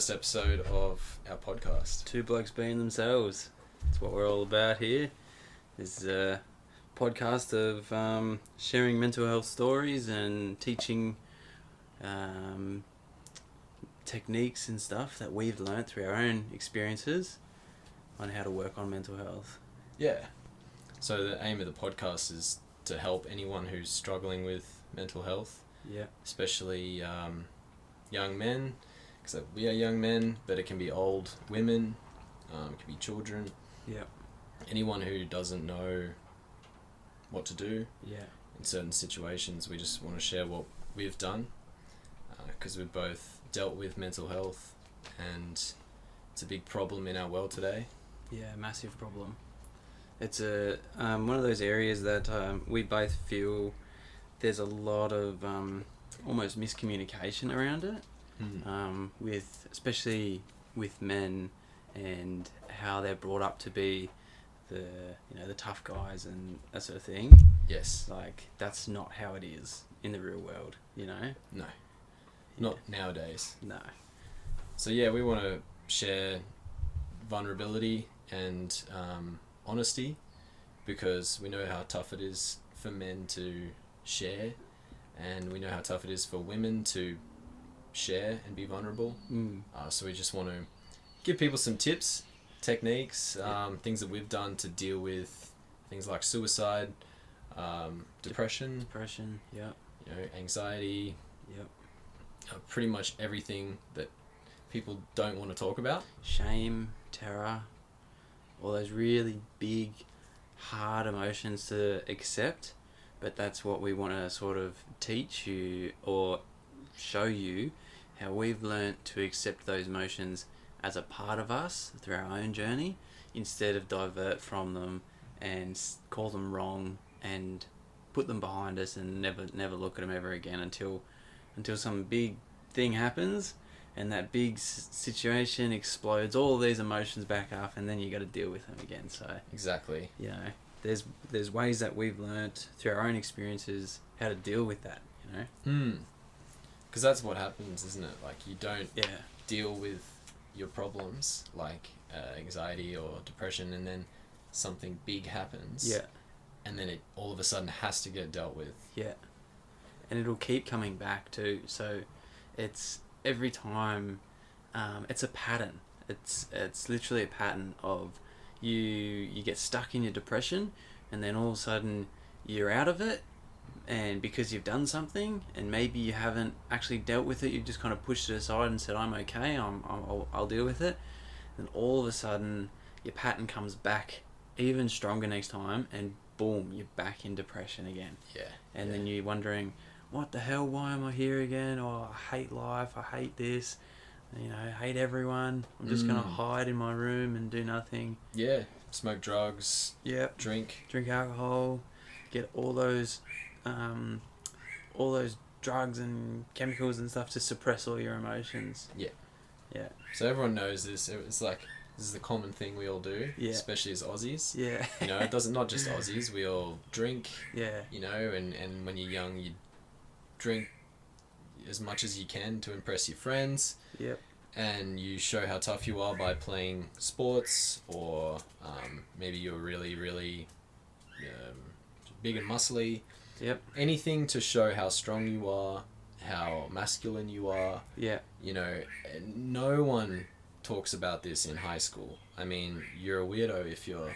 first episode of our podcast. Two blokes being themselves. That's what we're all about here. This is a podcast of sharing mental health stories and teaching techniques and stuff that we've learnt through our own experiences on how to work on mental health. Yeah. So the aim of the podcast is to help anyone who's struggling with mental health. Yeah. Especially young men, because we are young men, but it can be old women, it can be children. Yeah. Anyone who doesn't know what to do in certain situations. We just want to share what we've done, because we've both dealt with mental health, and it's a big problem in our world today. Yeah, massive problem. It's a one of those areas that we both feel there's a lot of almost miscommunication around it, especially with men and how they're brought up to be the tough guys and that sort of thing. Yes. Like, that's not how it is in the real world, No. Not nowadays. No. So yeah, we want to share vulnerability and honesty, because we know how tough it is for men to share, and we know how tough it is for women to share and be vulnerable. So we just want to give people some tips, techniques, things that we've done to deal with things like suicide, depression, anxiety, pretty much everything that people don't want to talk about. Shame, terror, all those really big, hard emotions to accept. But that's what we want to sort of teach you or show you, how we've learnt to accept those emotions as a part of us through our own journey, instead of divert from them and call them wrong and put them behind us and never look at them ever again until some big thing happens and that big situation explodes all of these emotions back up, and then you got to deal with them again. So exactly, there's ways that we've learnt through our own experiences how to deal with that, because that's what happens, isn't it? Like, you don't deal with your problems like anxiety or depression, and then something big happens, and then it all of a sudden has to get dealt with, and it'll keep coming back too. So it's every time, it's a pattern. It's literally a pattern of you get stuck in your depression, and then all of a sudden you're out of it, and because you've done something and maybe you haven't actually dealt with it, you've just kind of pushed it aside and said, I'm okay, I'll deal with it. Then all of a sudden your pattern comes back even stronger next time, and boom, you're back in depression again. Then you're wondering, what the hell, why am I here again? Oh, I hate life, I hate this, I hate everyone. I'm just gonna hide in my room and do nothing. Smoke drugs, drink alcohol, get all those drugs and chemicals and stuff to suppress all your emotions. So everyone knows this. It's like, this is the common thing we all do, especially as Aussies. It doesn't, not just Aussies, we all drink, and when you're young, you drink as much as you can to impress your friends. And you show how tough you are by playing sports, or maybe you're really, really big and muscly. Anything to show how strong you are, how masculine you are. No one talks about this in high school. I mean, you're a weirdo if you're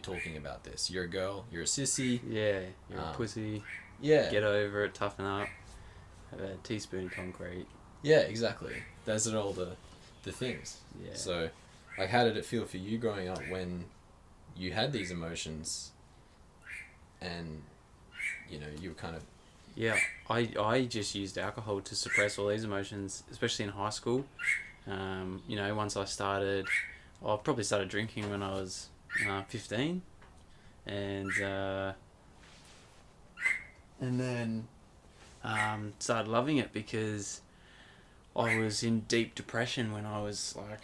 talking about this. You're a girl, you're a sissy. You're a pussy. Get over it, toughen up. Have a teaspoon of concrete. Exactly. Those are all the things. So, like, how did it feel for you growing up when you had these emotions, and you were kind of... I just used alcohol to suppress all these emotions, especially in high school. Once I probably started drinking when I was 15, and then started loving it, because I was in deep depression when I was like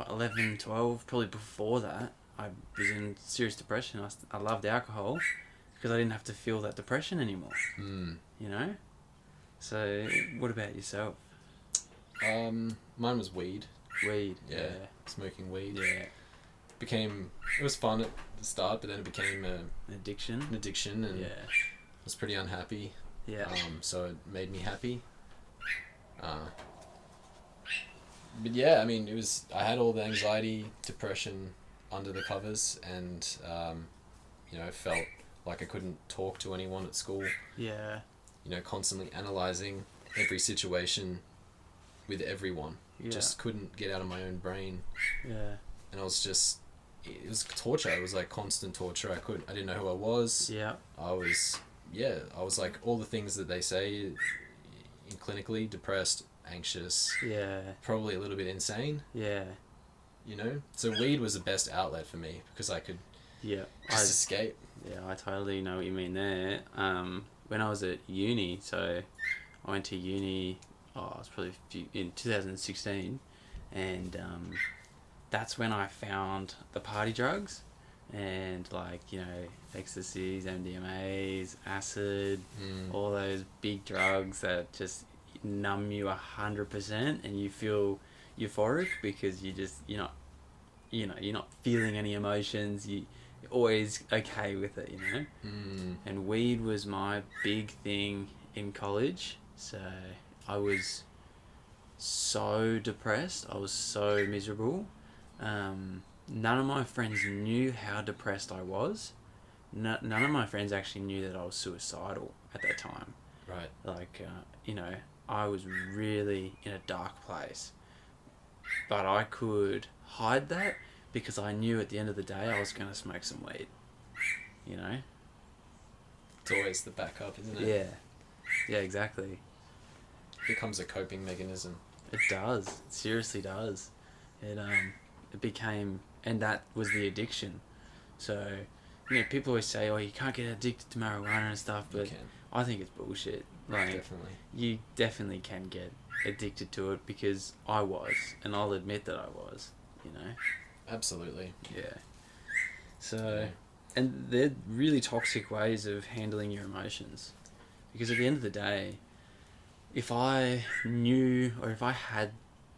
11, 12. Probably before that, I was in serious depression. I loved alcohol because I didn't have to feel that depression anymore. So what about yourself? Mine was weed. Weed. Yeah. Smoking weed. Yeah. It was fun at the start, but then it became an addiction. And I was pretty unhappy. Yeah. So it made me happy. But yeah, I mean, I had all the anxiety, depression under the covers, and felt like I couldn't talk to anyone at school. Yeah. Constantly analysing every situation with everyone. Yeah. Just couldn't get out of my own brain. Yeah. And it was torture. It was like constant torture. I didn't know who I was. Yeah. I was like all the things that they say clinically: depressed, anxious. Yeah. Probably a little bit insane. Yeah. So weed was the best outlet for me because I could escape. Yeah, I totally know what you mean there. When I was at uni, so I went to uni, it was probably in 2016, and that's when I found the party drugs, and ecstasies, MDMAs, acid, all those big drugs that just numb you 100%, and you feel euphoric because you're not feeling any emotions. You're always okay with it, And weed was my big thing in college. So I was so depressed. I was so miserable. None of my friends knew how depressed I was. None of my friends actually knew that I was suicidal at that time. Right. I was really in a dark place. But I could hide that because I knew at the end of the day I was going to smoke some weed. It's always the backup, isn't it? Yeah. Yeah, exactly. It becomes a coping mechanism. It does. It seriously does. It became, and that was the addiction. So, people always say, "Oh, you can't get addicted to marijuana and stuff," but I think it's bullshit. Definitely. You definitely can get addicted to it because I was, and I'll admit that I was. Absolutely. Yeah. So, and they're really toxic ways of handling your emotions, because at the end of the day, if I knew or if I had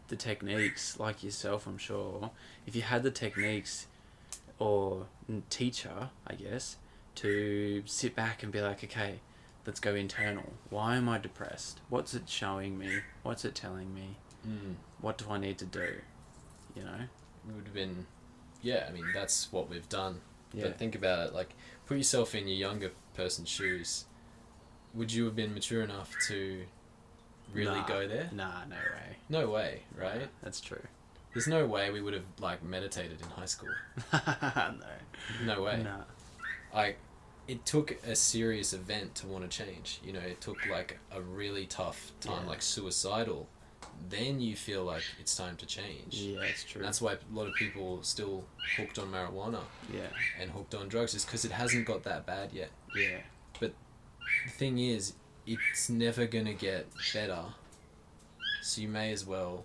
the techniques like yourself, I'm sure, if you had the techniques or teacher, I guess, to sit back and be like, okay, let's go internal. Why am I depressed? What's it showing me? What's it telling me? What do I need to do? It would have been, that's what we've done. Yeah. But think about it, put yourself in your younger person's shoes. Would you have been mature enough to really go there? Nah, no way. No way, right? Nah, that's true. There's no way we would have meditated in high school. No way. Nah. It took a serious event to want to change. It took a really tough time, suicidal. Then you feel like it's time to change. Yeah, it's true. And that's why a lot of people still hooked on marijuana. Yeah. And hooked on drugs is because it hasn't got that bad yet. Yeah. But the thing is, it's never gonna get better. So you may as well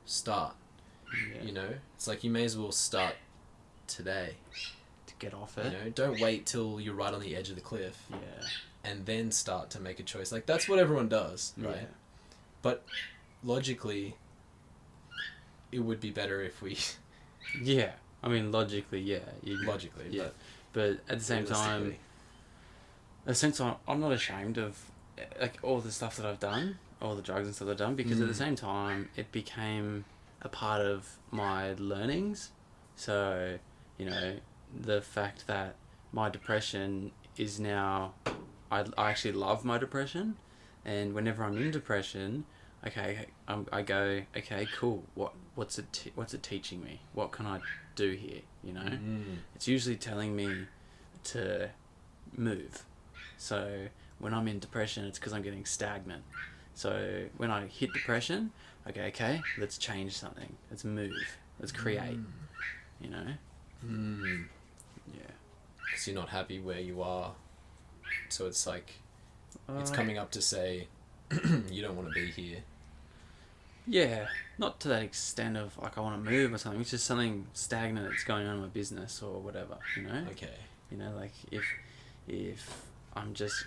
start. Yeah. It's you may as well start today. To get off it. Don't wait till you're right on the edge of the cliff. Yeah. And then start to make a choice. That's what everyone does, right? Yeah. But logically, it would be better if we... Yeah. I mean, logically, yeah. Logically, yeah. But at the same time, I'm not ashamed of all the stuff that I've done, all the drugs and stuff I've done, because at the same time, it became a part of my learnings. So, the fact that my depression is now... I actually love my depression, and whenever I'm in depression... I go, okay, cool. What's it teaching me? What can I do here? It's usually telling me to move. So when I'm in depression, it's because I'm getting stagnant. So when I hit depression, I go, okay, let's change something. Let's move. Let's create. Yeah. Because you're not happy where you are. So it's it's coming up to say, you don't want to be here. Yeah, not to that extent of I want to move or something. It's just something stagnant that's going on in my business or whatever, Okay. If I'm just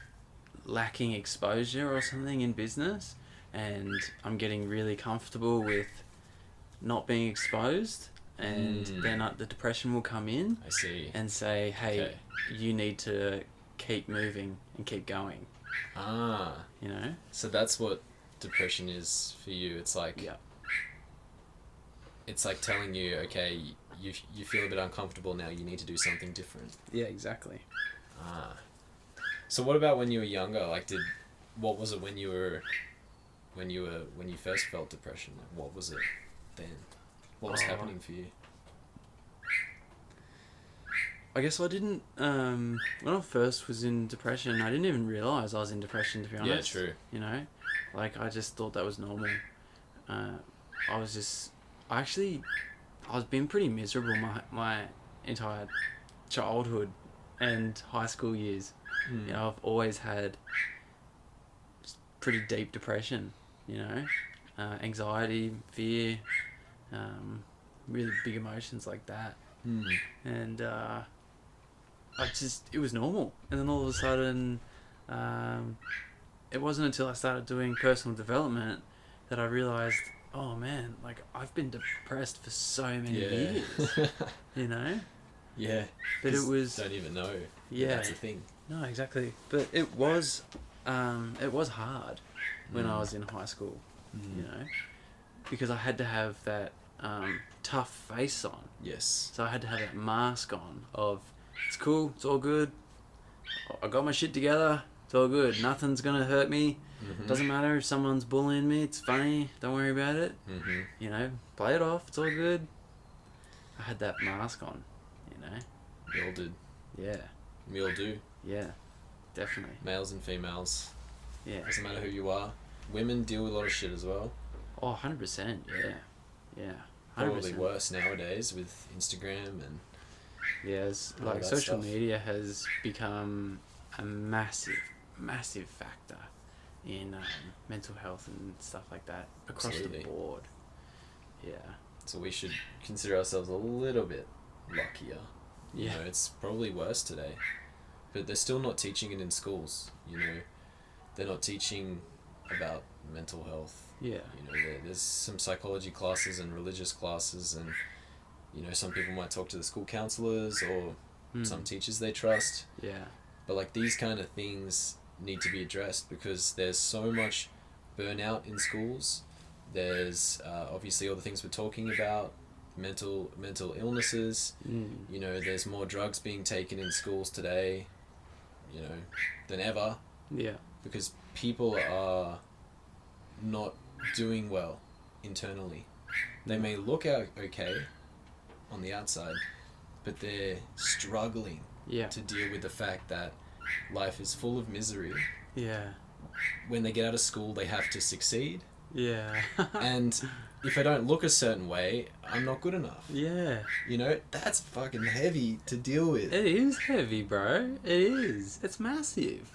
lacking exposure or something in business, and I'm getting really comfortable with not being exposed, and then the depression will come in. I see. And say, hey, you need to keep moving and keep going. You know? So that's what depression is for you. It's like... Yeah. It's like telling you, okay, you feel a bit uncomfortable now, you need to do something different. Yeah, exactly. So what about when you were younger? Like, what was it when you first felt depression? Like, what was it then? What was happening for you? I guess I didn't, when I first was in depression, I didn't even realise I was in depression, to be honest. Yeah, true. You know? Like, I just thought that was normal. I was being pretty miserable my entire childhood and high school years. You know, I've always had pretty deep depression, you know, anxiety, fear, really big emotions like that. And it was normal. And then all of a sudden, it wasn't until I started doing personal development that I realised, oh man, like I've been depressed for so many years, you know? Yeah. But it was... Don't even know. Yeah. That's the thing. No, exactly. But it was hard when I was in high school, you know? Because I had to have that tough face on. Yes. So I had to have that mask on of, it's cool, it's all good, I got my shit together, it's all good, nothing's gonna hurt me. Doesn't matter if someone's bullying me, it's funny, don't worry about it. You know, play it off, it's all good. I had that mask on, you know. We all did. Yeah. We all do. Yeah, definitely. Males and females. Yeah. Doesn't matter who you are. Women deal with a lot of shit as well. Oh, 100%, yeah. Yeah. 100%. Probably worse nowadays with Instagram and... Yeah, it's like social media has become a massive factor in mental health and stuff like that across the board. Yeah. So we should consider ourselves a little bit luckier. You know, it's probably worse today. But they're still not teaching it in schools, you know. They're not teaching about mental health. Yeah. You know, there's some psychology classes and religious classes, and, you know, some people might talk to the school counselors or some teachers they trust. Yeah. But, like, these kind of things need to be addressed because there's so much burnout in schools. There's obviously all the things we're talking about, mental illnesses. You know, there's more drugs being taken in schools today, you know, than ever. Yeah. Because people are not doing well internally. They may look out okay on the outside, but they're struggling to deal with the fact that life is full of misery. Yeah. When they get out of school, they have to succeed. Yeah. And if I don't look a certain way, I'm not good enough. Yeah. You know, that's fucking heavy to deal with. It is heavy, bro. It is. It's massive.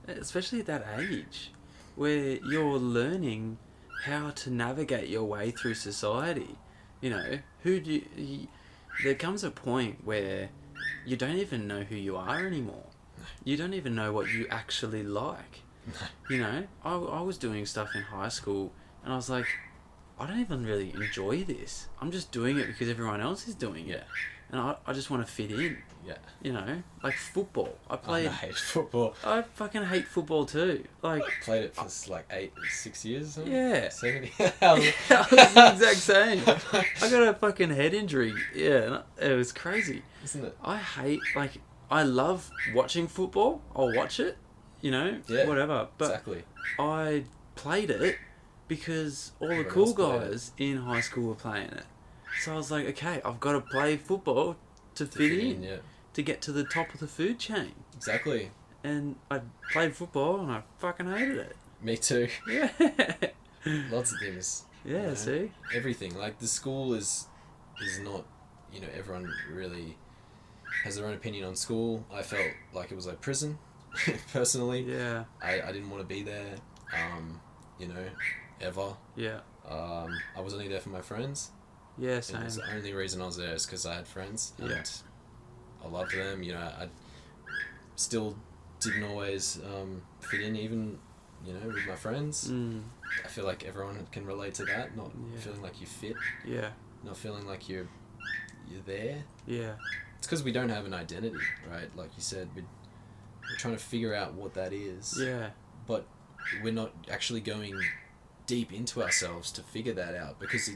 Especially at that age where you're learning how to navigate your way through society. You know, there comes a point where you don't even know who you are anymore. You don't even know what you actually like. You know, I was doing stuff in high school and I was like, I don't even really enjoy this. I'm just doing it because everyone else is doing it. And I just want to fit in. Yeah. You know, like football. I hate football. I fucking hate football too. Like, I played it for like 6 years or something. Yeah. 7 I was the exact same. I got a fucking head injury. Yeah, it was crazy. Isn't it? I love watching football. I'll watch it, you know, whatever. But exactly. I played it because all the cool guys in high school were playing it. So I was like, okay, I've got to play football to fit in, to get to the top of the food chain. Exactly. And I played football and I fucking hated it. Me too. Yeah. Lots of things. Yeah, you know, see? Everything. Like, the school is not, you know, everyone really has their own opinion on school. I felt like it was like prison, personally. Yeah. I didn't want to be there, you know, ever. Yeah. I was only there for my friends. Yeah, same. And the only reason I was there is because I had friends. And I loved them. You know, I still didn't always fit in, even you know, with my friends. I feel like everyone can relate to that. Not feeling like you fit. Yeah. Not feeling like you're there. Yeah. It's because we don't have an identity, right? Like you said, we're trying to figure out what that is. Yeah. But we're not actually going deep into ourselves to figure that out, because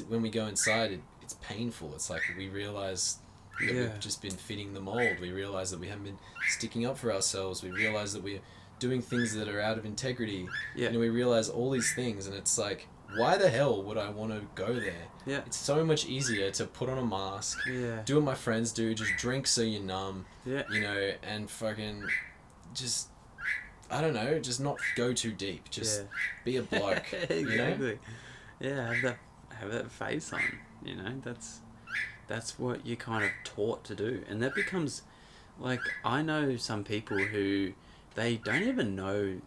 when we go inside, it's painful. It's like we realize that we've just been fitting the mold. We realize that we haven't been sticking up for ourselves. We realize that we're doing things that are out of integrity. Yeah. And we realize all these things, and it's like, why the hell would I want to go there? Yeah. It's so much easier to put on a mask, do what my friends do, just drink so you're numb, you know, and fucking just, I don't know, just not go too deep. Just be a bloke. Exactly. You know? Yeah, have that face on, you know, that's what you're kind of taught to do. And that becomes, like, I know some people who, they don't even know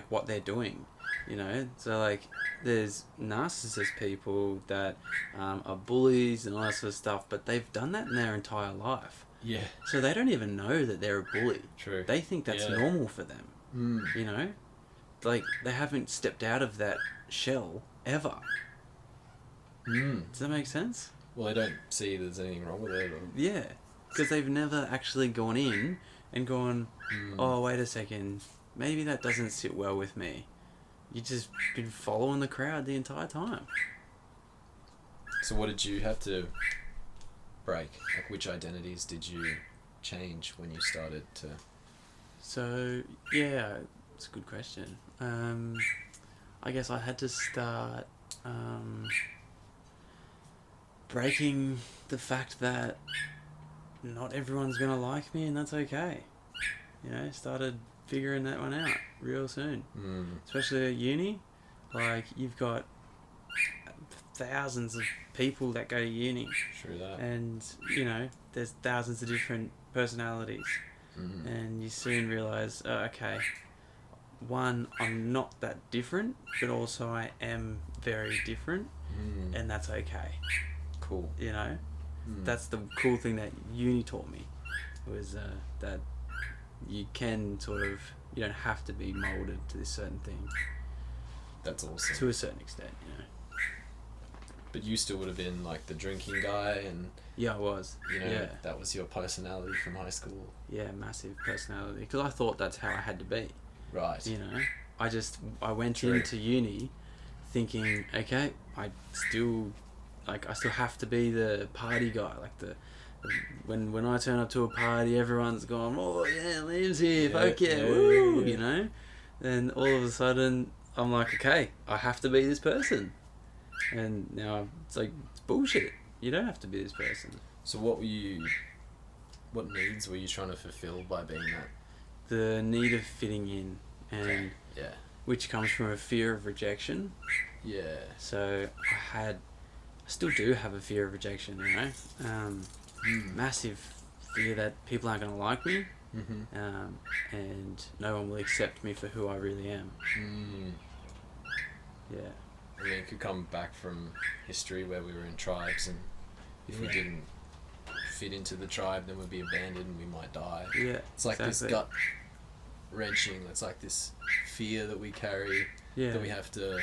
what they're doing, you know. So, like, there's narcissist people that are bullies and all that sort of stuff, but they've done that in their entire life. Yeah. So they don't even know that they're a bully. True. They think that's normal for them. You know? Like, they haven't stepped out of that shell ever. Does that make sense? Well, they don't see there's anything wrong with it. Or... Yeah. Because they've never actually gone in and gone, oh, wait a second, maybe that doesn't sit well with me. You've just been following the crowd the entire time. So what did you have to break? Like, which identities did you change when you started to... So, yeah, it's a good question. I guess I had to start breaking the fact that not everyone's going to like me, and that's okay. You know, started figuring that one out real soon. Especially at uni. Like, you've got thousands of people that go to uni. True that. And, you know, there's thousands of different personalities. And you soon realise, okay, one, I'm not that different, but also I am very different, and that's okay. Cool. You know? That's the cool thing that uni taught me, was that you can sort of, you don't have to be moulded to this certain thing. That's awesome. To a certain extent, you know. But you still would have been like the drinking guy, and yeah, I was. You know, that was your personality from high school. Yeah, massive personality. Because I thought that's how I had to be. Right. You know, I went into uni thinking, okay, I still have to be the party guy. Like when I turn up to a party, everyone's going, oh yeah, Liam's here, fuck yeah, woo, you know. Then all of a sudden, I'm like, okay, I have to be this person. And now it's like, it's bullshit. You don't have to be this person. So what needs were you trying to fulfill by being that? The need of fitting in, and which comes from a fear of rejection. Yeah. So I still do have a fear of rejection, you know. Massive fear that people aren't going to like me, and no one will accept me for who I really am. Yeah. I mean, it could come back from history where we were in tribes, and if we didn't fit into the tribe, then we'd be abandoned and we might die. Yeah, it's like this gut wrenching. It's like this fear that we carry, that we have to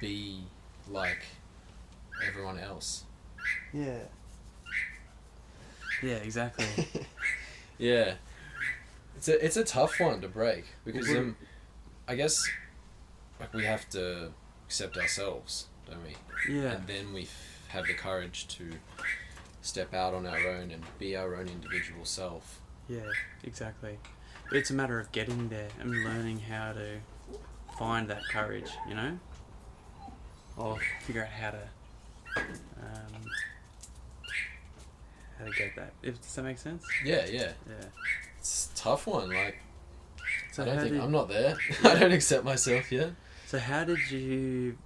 be like everyone else. Yeah. Yeah, exactly. Yeah. It's a tough one to break, because I guess, like, we have to accept ourselves, don't we? Yeah. And then we have the courage to step out on our own and be our own individual self. Yeah, exactly. But it's a matter of getting there and learning how to find that courage, you know? Or figure out how to get that. Does that make sense? Yeah. It's a tough one, like, so I'm not there. Yeah. I don't accept myself yet. So how did you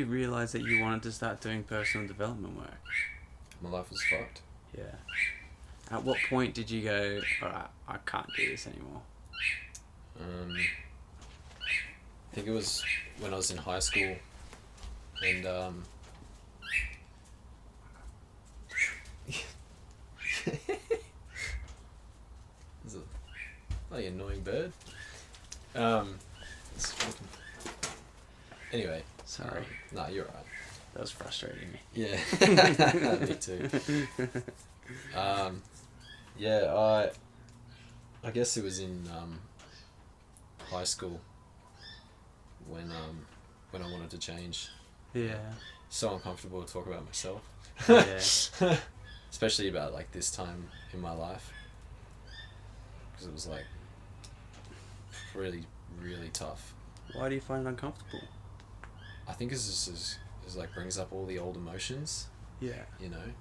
realise that you wanted to start doing personal development work? My life was fucked. Yeah. At what point did you go, alright, I can't do this anymore? I think it was when I was in high school, and Oh, you annoying bird. Anyway. Sorry. No, you're right. That was frustrating me. Yeah. Me too. Yeah, I guess it was in high school when I wanted to change. Yeah. So uncomfortable to talk about myself. Yeah. Especially about like this time in my life, because it was like really, really tough. Why do you find it uncomfortable? I think it's like brings up all the old emotions. Yeah. You know,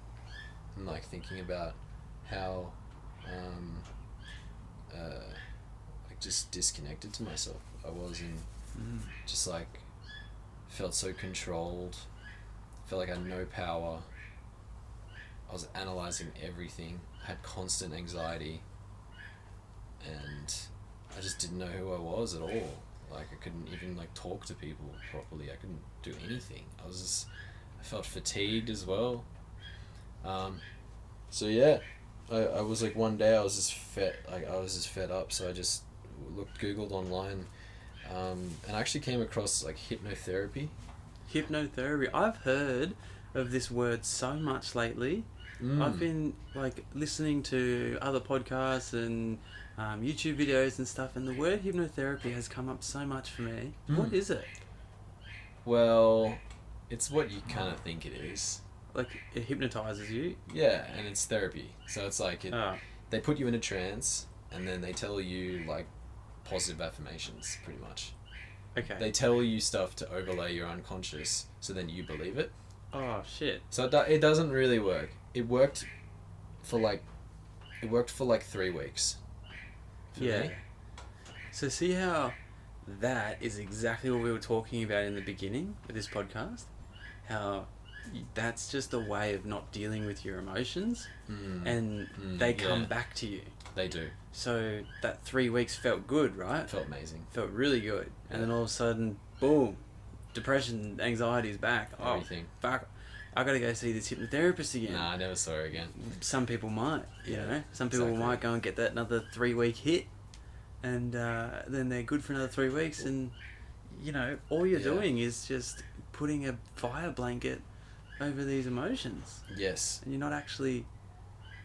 and like thinking about how like just disconnected to myself I was, and just like felt so controlled, felt like I had no power. I was analysing everything, I had constant anxiety, and I just didn't know who I was at all. Like I couldn't even like talk to people properly. I couldn't do anything. I felt fatigued as well. So yeah, I was like one day I was just fed up. So I just Googled online, and I actually came across like hypnotherapy. Hypnotherapy. I've heard of this word so much lately. I've been like listening to other podcasts and YouTube videos and stuff, and the word hypnotherapy has come up so much for me. What is it? Well, it's what you kind of think it is. Like it hypnotizes you? Yeah, and it's therapy. So it's like they put you in a trance, and then they tell you like positive affirmations, pretty much. Okay. They tell you stuff to overlay your unconscious, so then you believe it. Oh shit. So it doesn't really work. It worked for like 3 weeks. Yeah. So see how that is exactly what we were talking about in the beginning of this podcast? How that's just a way of not dealing with your emotions, and they come back to you. They do. So that 3 weeks felt good, right? Felt amazing. Felt really good. Yeah. And then all of a sudden, boom, depression, anxiety is back. Everything. Oh, fuck. I gotta go see this hypnotherapist again. Nah, I never saw her again. Some people might, you know. Some people might go and get that another 3 week hit, and then they're good for another 3 weeks, and, you know, all you're doing is just putting a fire blanket over these emotions. Yes. And you're not actually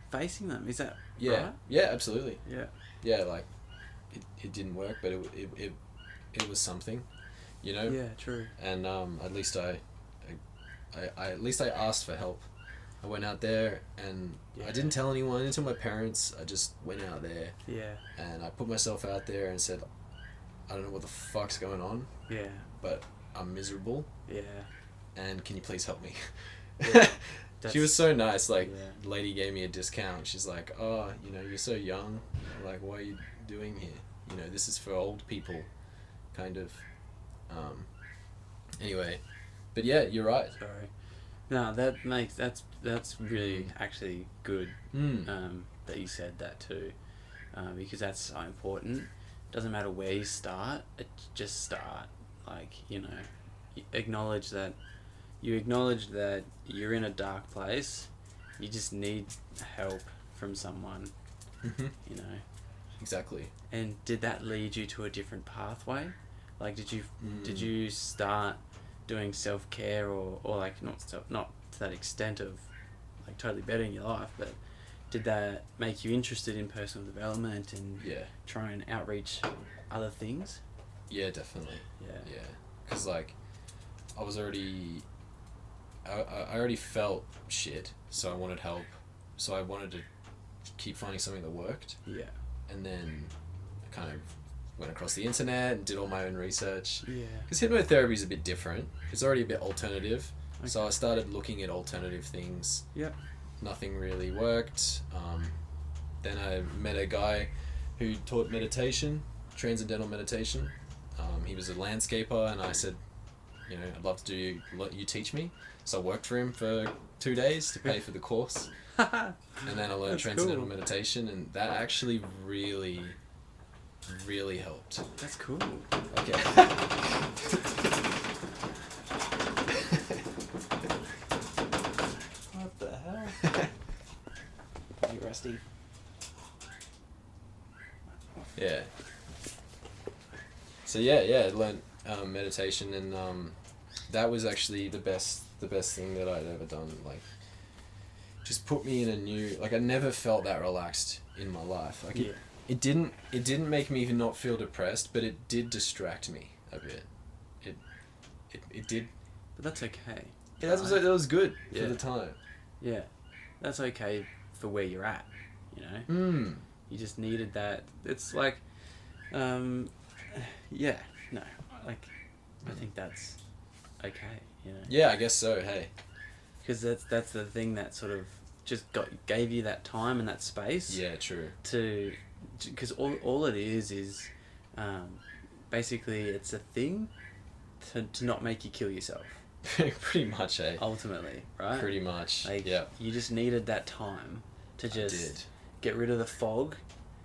facing them. Is that right? Yeah, absolutely. Yeah. Yeah, like, it didn't work, but it was something, you know? Yeah, true. And at least I asked for help. I went out there, and I didn't tell anyone, until my parents. I just went out there. Yeah. And I put myself out there and said, I don't know what the fuck's going on. Yeah. But I'm miserable. Yeah. And can you please help me? Yeah, she was so nice. Like, the lady gave me a discount. She's like, oh, you know, you're so young. Like, what are you doing here? You know, this is for old people, kind of. Anyway, but yeah, you're right. Sorry. No, that's really actually good. That you said that too, because that's so important. Doesn't matter where you start. Just start. Like, you know, acknowledge that you're in a dark place. You just need help from someone. You know. Exactly. And did that lead you to a different pathway? Like, did you start doing self-care or like not to that extent of like totally bettering your life, but did that make you interested in personal development and try and outreach other things? Yeah, definitely. Yeah. Because like I already felt shit, so I wanted help. So I wanted to keep finding something that worked. Yeah. And then I kind of went across the internet and did all my own research. Yeah. Because hypnotherapy is a bit different. It's already a bit alternative. Okay. So I started looking at alternative things. Yep. Nothing really worked. Then I met a guy who taught meditation, Transcendental Meditation. He was a landscaper, and I said, you know, I'd love to let you teach me. So I worked for him for 2 days to pay for the course. And then I learned Transcendental Meditation, and that actually really, really helped. That's cool. Okay. What the hell? You rusty. Yeah. So I learned meditation, and that was actually the best thing that I'd ever done. Like, just put me in a new, like, I never felt that relaxed in my life. Like, it didn't make me even not feel depressed, but it did distract me a bit. It did. But that's okay. Yeah, that was good for the time. Yeah, that's okay for where you're at, you know? You just needed that. It's like, I think that's okay, you know? Yeah, I guess so, hey. Because that's the thing that sort of just gave you that time and that space. Yeah, true. Because all it is basically it's a thing to not make you kill yourself. Pretty much, eh? Ultimately, right? Pretty much, like, yeah. You just needed that time to just get rid of the fog,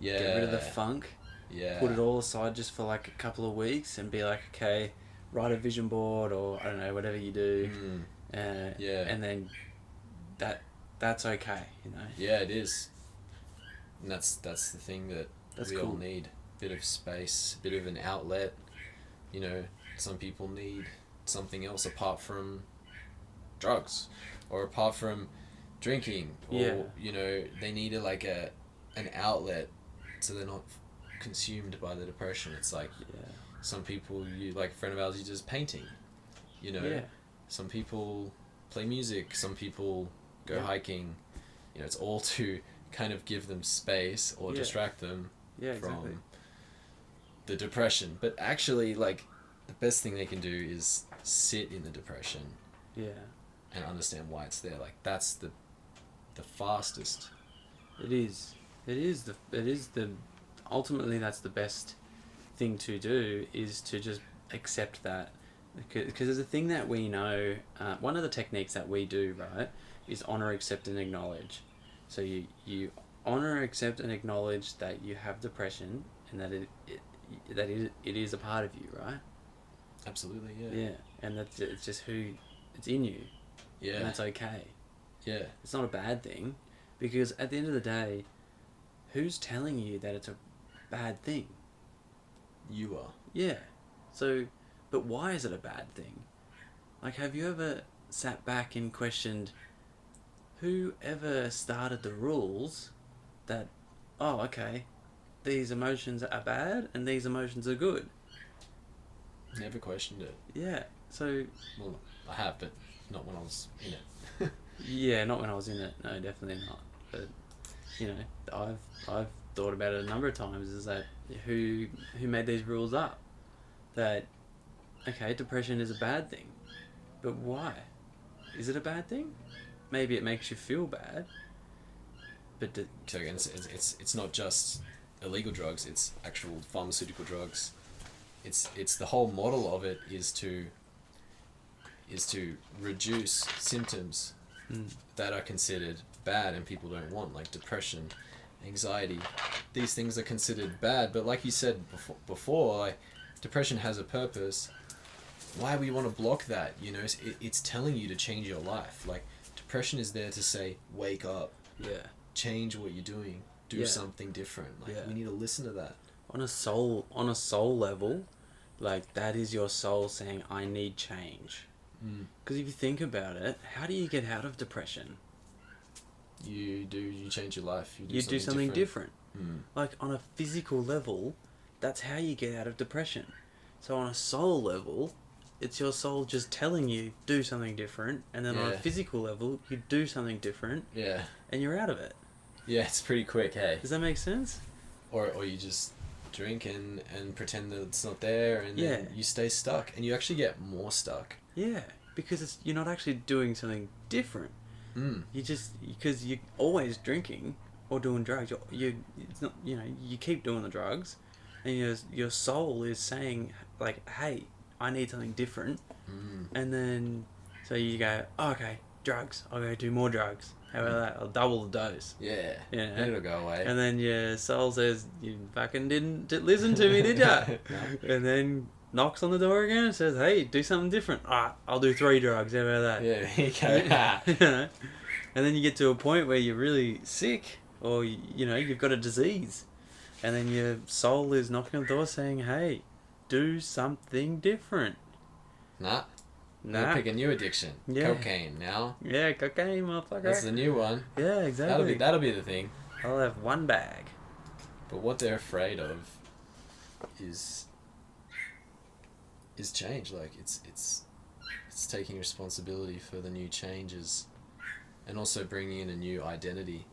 get rid of the funk, put it all aside just for like a couple of weeks and be like, okay, write a vision board or I don't know, whatever you do. And then that's okay, you know? Yeah, it is. And that's the thing that we all need. A bit of space, a bit of an outlet. You know, some people need something else apart from drugs or apart from drinking, or you know, they need an outlet so they're not consumed by the depression. It's like some people, like a friend of ours, he does painting, you know. Some people play music, some people go hiking, you know. It's all to kind of give them space or distract them from the depression. But actually, like, the best thing they can do is sit in the depression and understand why it's there. Like, that's the fastest. It is the ultimately that's the best thing to do, is to just accept that, because there's a thing that we know, one of the techniques that we do, right, is honor, accept and acknowledge. So you honor, accept and acknowledge that you have depression and that it is a part of you, right? Absolutely, yeah. And it's just it's in you, and that's okay. It's not a bad thing, because at the end of the day, who's telling you that it's a bad thing? You are. Yeah. So, but why is it a bad thing? Like, have you ever sat back and questioned who ever started the rules that, oh, okay, these emotions are bad and these emotions are good? Never questioned it. Yeah. So. Well, I have, but not when I was in it. Yeah, not when I was in it. No, definitely not. But, you know, I've thought about it a number of times. Is that who made these rules up? That, okay, depression is a bad thing, but why? Is it a bad thing? Maybe it makes you feel bad. But so again, it's not just illegal drugs. It's actual pharmaceutical drugs. It's the whole model of it is to reduce symptoms that are considered bad and people don't want, like depression, anxiety. These things are considered bad, but like you said before, like, depression has a purpose. Why we want to block that? You know, it's telling you to change your life. Like, depression is there to say, wake up, change what you're doing, do something different. Like, we need to listen to that. On a soul level, like, that is your soul saying, I need change. Because if you think about it, how do you get out of depression? You change your life. You do something different. Like, on a physical level, that's how you get out of depression. So on a soul level, it's your soul just telling you, do something different. And then on a physical level, you do something different. And you're out of it. Yeah, it's pretty quick, hey? Does that make sense? Or you just drink and pretend that it's not there, and then you stay stuck. And you actually get more stuck. Yeah, because you're not actually doing something different. You just, because you're always drinking or doing drugs. It's not, you know, you keep doing the drugs, and your soul is saying, like, hey, I need something different. And then so you go, oh, okay, drugs. I'll go do more drugs. How about that? I'll double the dose. Yeah. And it'll go away. And then your soul says, you fucking didn't listen to me, did ya? No. And then knocks on the door again and says, hey, do something different. Alright, I'll do 3 drugs. How about that? Yeah, there you go. You know? And then you get to a point where you're really sick, or, you know, you've got a disease. And then your soul is knocking on the door saying, hey, do something different. Nah. Pick a new addiction. Yeah. Cocaine now. Yeah, cocaine, motherfucker. That's the new one. Yeah, exactly. That'll be the thing. I'll have one bag. But what they're afraid of is change. Like it's taking responsibility for the new changes, and also bringing in a new identity.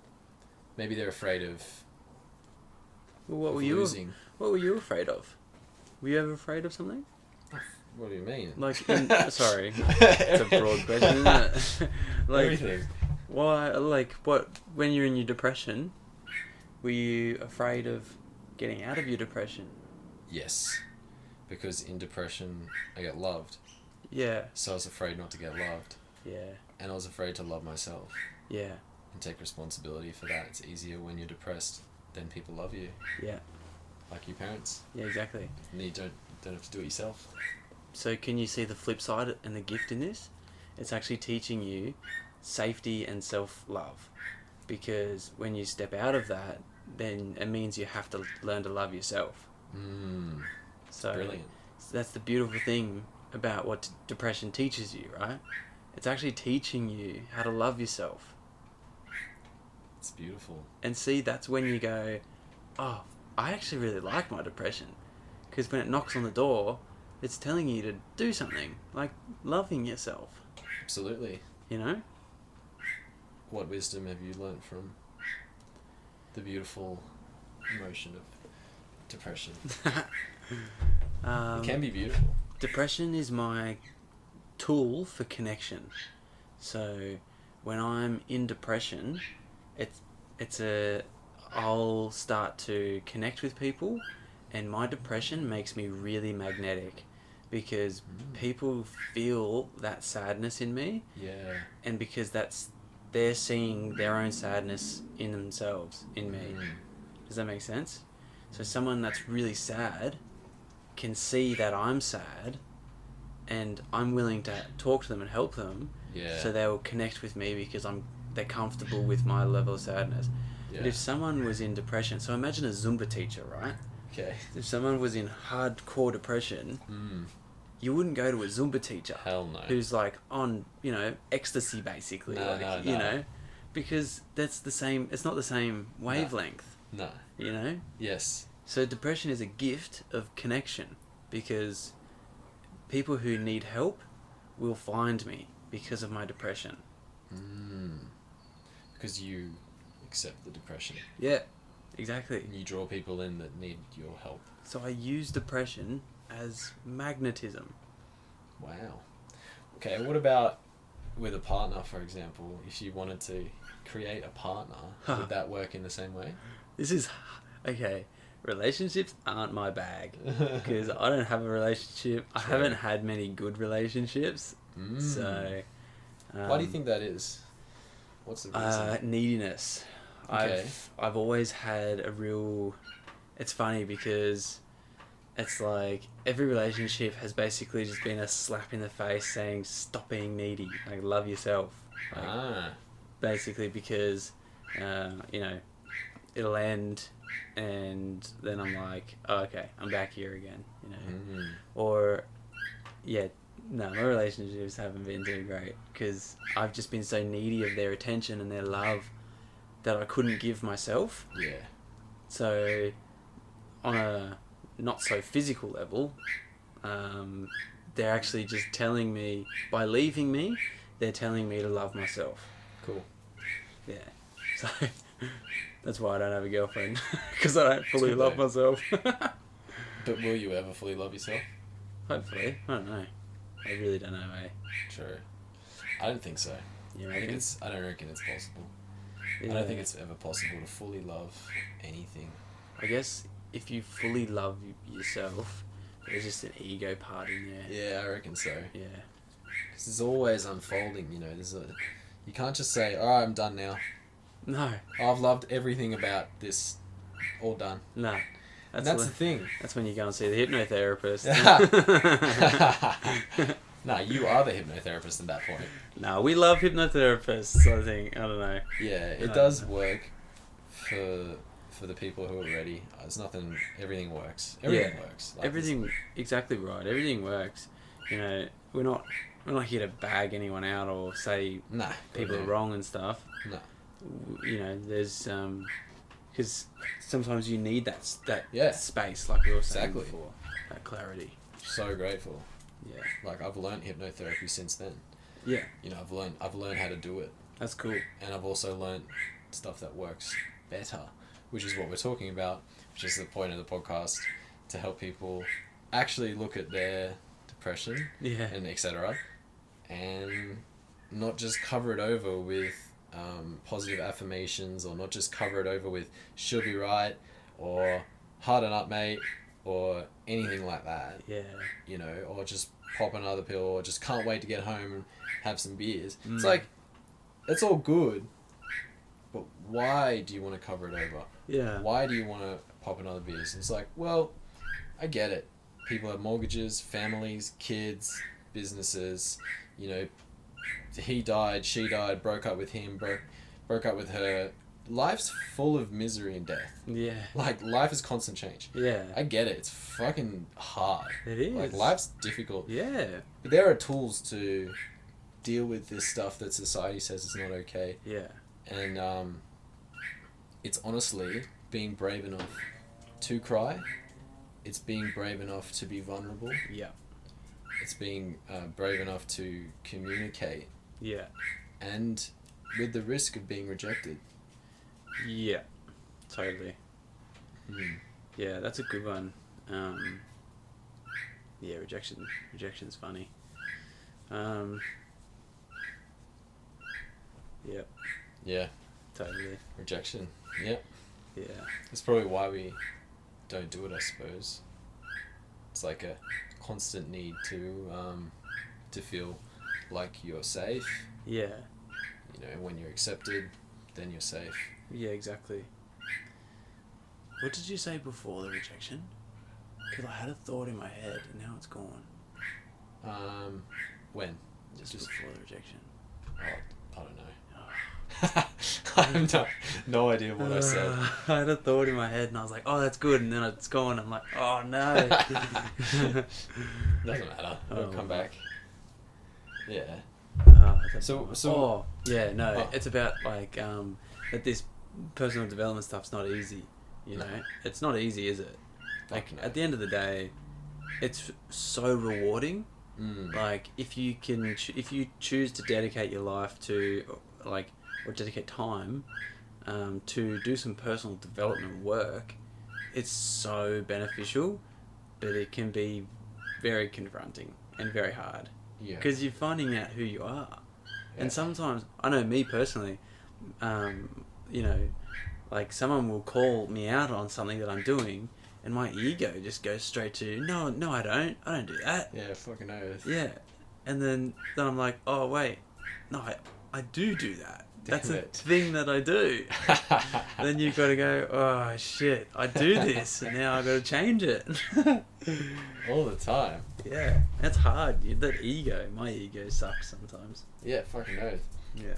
Maybe they're afraid of. Well, losing. What were you afraid of? Were you ever afraid of something? What do you mean? Like, sorry, it's a broad question, isn't it? Like, everything. Why? Like, what? When you're in your depression, were you afraid of getting out of your depression? Yes, because in depression I get loved. Yeah. So I was afraid not to get loved. Yeah. And I was afraid to love myself. Yeah. And take responsibility for that. It's easier when you're depressed. Then people love you. Yeah. Like your parents. Yeah, exactly. And you don't have to do it yourself. So can you see the flip side and the gift in this? It's actually teaching you safety and self-love. Because when you step out of that, then it means you have to learn to love yourself. So brilliant. That's the beautiful thing about what depression teaches you, right? It's actually teaching you how to love yourself. It's beautiful. And see, that's when you go, oh, I actually really like my depression. Because when it knocks on the door, it's telling you to do something, like loving yourself. Absolutely. You know? What wisdom have you learnt from the beautiful emotion of depression? It can be beautiful. Depression is my tool for connection. So when I'm in depression, I'll start to connect with people, and my depression makes me really magnetic because people feel that sadness in me. Yeah. And because they're seeing their own sadness in themselves, in me. Does that make sense? So someone that's really sad can see that I'm sad, and I'm willing to talk to them and help them. Yeah. So they'll connect with me because they're comfortable with my level of sadness. Yeah. But if someone was in depression, so imagine a Zumba teacher, right? Okay. If someone was in hardcore depression, you wouldn't go to a Zumba teacher. Hell no. Who's like on, ecstasy basically. No. Because that's the same, it's not the same wavelength. No. Yes. So depression is a gift of connection, because people who need help will find me because of my depression. Because you accept the depression. Yeah, exactly. And you draw people in that need your help. So I use depression as magnetism. Wow. Okay, what about with a partner, for example? If you wanted to create a partner, would that work in the same way? This is... Okay, relationships aren't my bag, because I don't have a relationship. I haven't had many good relationships. So... why do you think that is? What's the reason? Neediness. Okay. I've always had a real... It's funny because it's like every relationship has basically just been a slap in the face saying, stop being needy, like love yourself. Like, basically because, it'll end and then I'm like, oh, okay, I'm back here again, Or, no, my relationships haven't been too great because I've just been so needy of their attention and their love that I couldn't give myself. Yeah. So, on a not so physical level, they're actually just telling me, by leaving me, they're telling me to love myself. Cool. Yeah. So, that's why I don't have a girlfriend, because I don't fully love myself. But will you ever fully love yourself? Hopefully. I don't know. I really don't know, True. I don't think so. I don't reckon it's possible. Yeah. I don't think it's ever possible to fully love anything. I guess if you fully love yourself, there's just an ego part in there. Yeah, I reckon so. Yeah. Because it's always unfolding, you can't just say, alright, I'm done now. No. I've loved everything about this. All done. No. That's the thing. That's when you go and see the hypnotherapist. No, you are the hypnotherapist at that point. No, we love hypnotherapists, I think. I don't know. Yeah, it does work for for the people who are ready. There's nothing. Everything works. Everything works. Like everything, exactly right. Everything works. You know, we're not here to bag anyone out or say people are wrong and stuff. No. You know, there's because sometimes you need that space, like we were saying before, that clarity. So grateful. Yeah. Like I've learned hypnotherapy since then. Yeah. You know, I've learned how to do it. That's cool. And I've also learned stuff that works better, which is what we're talking about, which is the point of the podcast, to help people actually look at their depression and etc. and not just cover it over with positive affirmations, or not just cover it over with "she'll be right" or "harden up, mate," or anything like that. Yeah. You know, or just pop another pill, or just can't wait to get home and have some beers. It's like, it's all good, but why do you want to cover it over? Yeah. Why do you want to pop another beers? It's like, well, I get it. People have mortgages, families, kids, businesses. You know, he died, she died, broke up with him, broke up with her. Life's full of misery and death. Yeah. Like, life is constant change. Yeah. I get it. It's fucking hard. It is. Like, life's difficult. Yeah. But there are tools to deal with this stuff that society says is not okay. Yeah. And it's honestly being brave enough to cry. It's being brave enough to be vulnerable. Yeah. It's being brave enough to communicate. Yeah. And with the risk of being rejected. Yeah. Totally. Yeah, that's a good one. Yeah, rejection's funny. Yep. Yeah. Totally. Rejection. Yep. Yeah. That's probably why we don't do it, I suppose. It's like a constant need to feel like you're safe. Yeah. You know, when you're accepted, then you're safe. Yeah, exactly. What did you say before the rejection? Because I had a thought in my head and now it's gone. When? Just before the rejection. Oh, I don't know. I have no idea what I said. I had a thought in my head and I was like, oh, that's good. And then it's gone. I'm like, oh, no. Doesn't matter. It'll come back. Yeah. It's about like that this personal development stuff's not easy. You know, it's not easy, is it? Like at the end of the day, it's so rewarding. Like if you choose to dedicate your life to or dedicate time to do some personal development work, it's so beneficial, but it can be very confronting and very hard. Yeah. Because you're finding out who you are. Yeah. And sometimes, I know me personally, you know, like someone will call me out on something that I'm doing and my ego just goes straight to, no, I don't do that. Yeah, fucking oath. Yeah. And then I'm like, oh, wait, no, I do that. That's a thing that I do. Then you've got to go, oh, shit, I do this, and now I've got to change it. All the time. Yeah, that's hard. That ego, my ego sucks sometimes. Yeah, fucking oath. Yeah.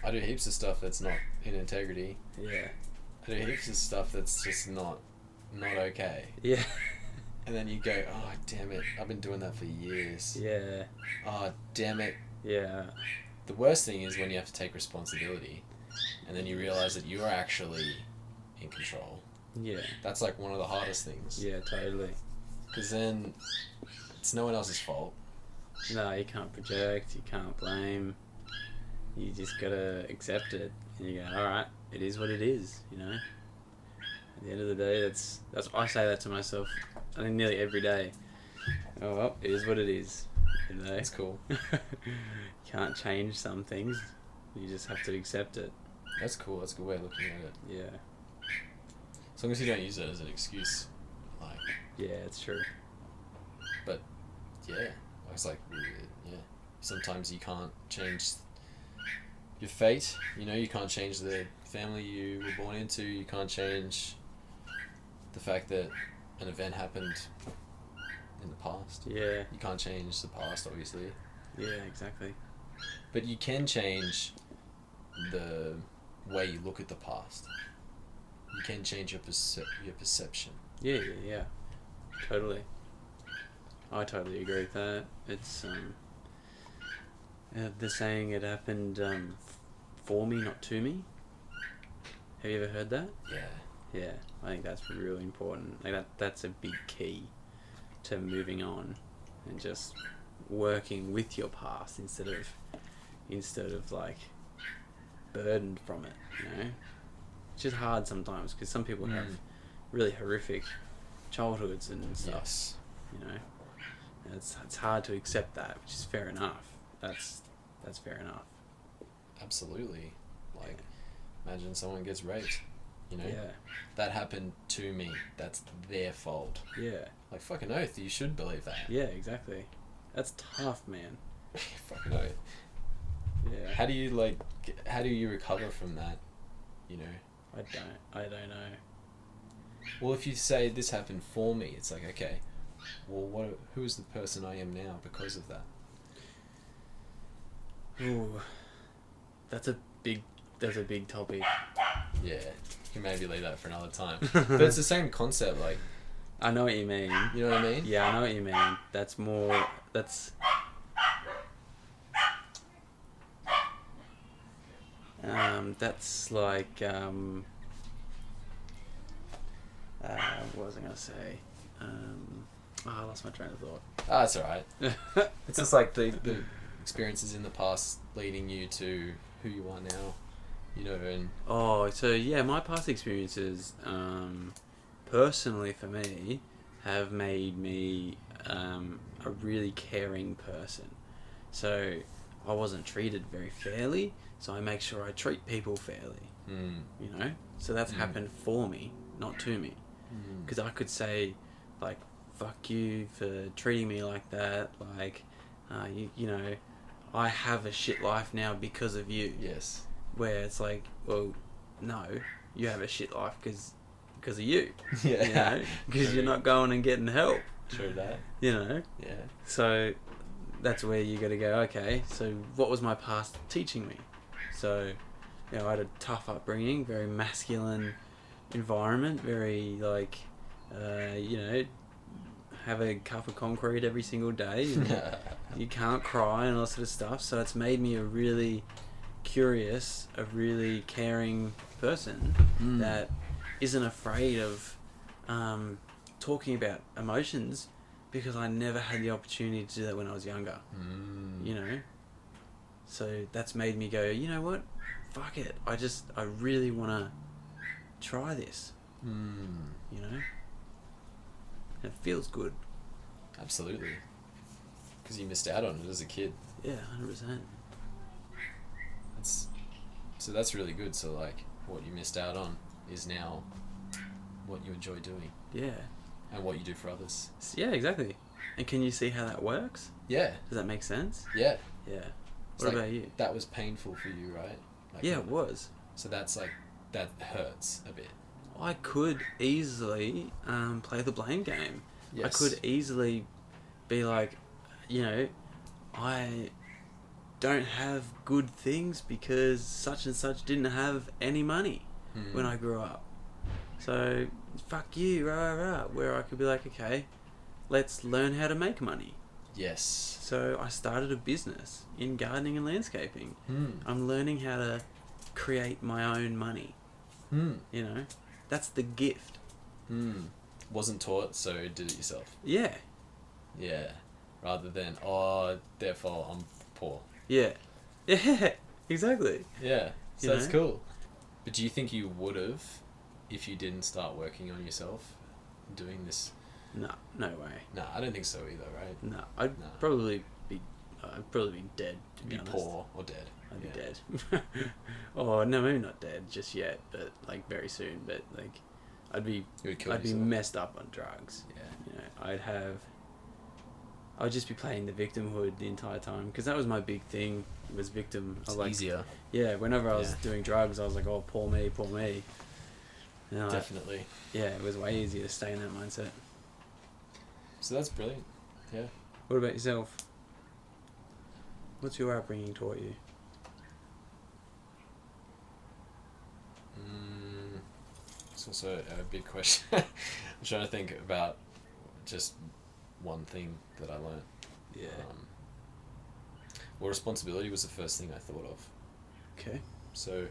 I do heaps of stuff that's not in integrity. Yeah. I do heaps of stuff that's just not okay. Yeah. And then you go, oh, damn it, I've been doing that for years. Yeah. Oh, damn it. Yeah. The worst thing is when you have to take responsibility and then you realize that you are actually in control. Yeah. That's like one of the hardest things. Yeah, totally. Because then it's no one else's fault. No, you can't project, you can't blame. You just gotta accept it. And you go, alright, it is what it is, you know? At the end of the day, that's I say that to myself, I think nearly every day. Oh, well, it is what it is. You know? It's cool. Can't change some things. You just have to accept it. That's cool. That's a good way of looking at it. Yeah. As long as you don't use it as an excuse. Like. Yeah, it's true. But, yeah. It's like, yeah. Sometimes you can't change your fate. You know, you can't change the family you were born into. You can't change the fact that an event happened in the past. Yeah. You can't change the past, obviously. Yeah, exactly. But you can change the way you look at the past. you can change your perception. Yeah. Totally. I totally agree with that. It's the saying, it happened for me, not to me. Have you ever heard that? Yeah, I think that's really important. Like that's a big key to moving on and just working with your past instead of like burdened from it, you know? It's just hard sometimes because some people have really horrific childhoods and stuff. Yes. You know? And it's hard to accept that, which is fair enough. That's fair enough. Absolutely. Like, imagine someone gets raped, you know? Yeah. That happened to me. That's their fault. Yeah. Like, fucking oath, you should believe that. Yeah, exactly. That's tough, man. Fucking oath. Yeah. How do you recover from that, you know? I don't know. Well, if you say this happened for me, it's like, okay, well, who is the person I am now because of that? Ooh, that's a big topic. Yeah, you can maybe leave that for another time. But it's the same concept, like. I know what you mean. You know what I mean? Yeah, I know what you mean. That's like what was I gonna say? I lost my train of thought. Ah, that's alright. It's just like the experiences in the past leading you to who you are now, you know, and... Oh, so yeah, my past experiences, personally for me, have made me a really caring person. So I wasn't treated very fairly, so I make sure I treat people fairly, you know? So that's happened for me, not to me. Because I could say, like, fuck you for treating me like that, like, you know, I have a shit life now because of you. Yes. Where it's like, well, no, you have a shit life because of you. Yeah. You know? Because you're not going and getting help. True that. You know? Yeah. So that's where you got to go, okay, so what was my past teaching me? So, you know, I had a tough upbringing, very masculine environment, very, like, you know, have a cup of concrete every single day. And you can't cry and all that sort of stuff. So it's made me a really curious, a really caring person that isn't afraid of talking about emotions, because I never had the opportunity to do that when I was younger. You know? So that's made me go, you know what? Fuck it. I really want to try this. You know? And it feels good. Absolutely. Because you missed out on it as a kid. Yeah, 100%. So that's really good. So, like, what you missed out on is now what you enjoy doing. Yeah. And what you do for others. Yeah, exactly. And can you see how that works? Yeah. Does that make sense? Yeah. Yeah. It's What like, about you? That was painful for you, right? Like, yeah, it was. So that's like, that hurts a bit. I could easily play the blame game. Yes. I could easily be like, you know, I don't have good things because such and such didn't have any money when I grew up. So, fuck you, rah, rah, rah. Where I could be like, okay, let's learn how to make money. Yes. So I started a business in gardening and landscaping. I'm learning how to create my own money. You know, that's the gift. Wasn't taught, so did it yourself. Yeah. Yeah. Rather than, oh, therefore I'm poor. Yeah. Yeah, exactly. Yeah. So You that's know? cool. But do you think you would have if you didn't start working on yourself, doing this? No, no way. No, I don't think so either, right? No, I'd probably be dead, to be honest. Poor or dead. I'd be dead. Oh, no, maybe not dead just yet, but like very soon. But like, I'd be messed up on drugs. Yeah. You know, I'd just be playing the victimhood the entire time, because that was my big thing, was victim. It's easier. Yeah, whenever I was doing drugs, I was like, oh, poor me, poor me. You know, Definitely. Yeah, it was way easier to stay in that mindset. So that's brilliant. Yeah. What about yourself? What's your upbringing taught you? It's also a big question. I'm trying to think about just one thing that I learned. Yeah. Well, responsibility was the first thing I thought of. Okay. So,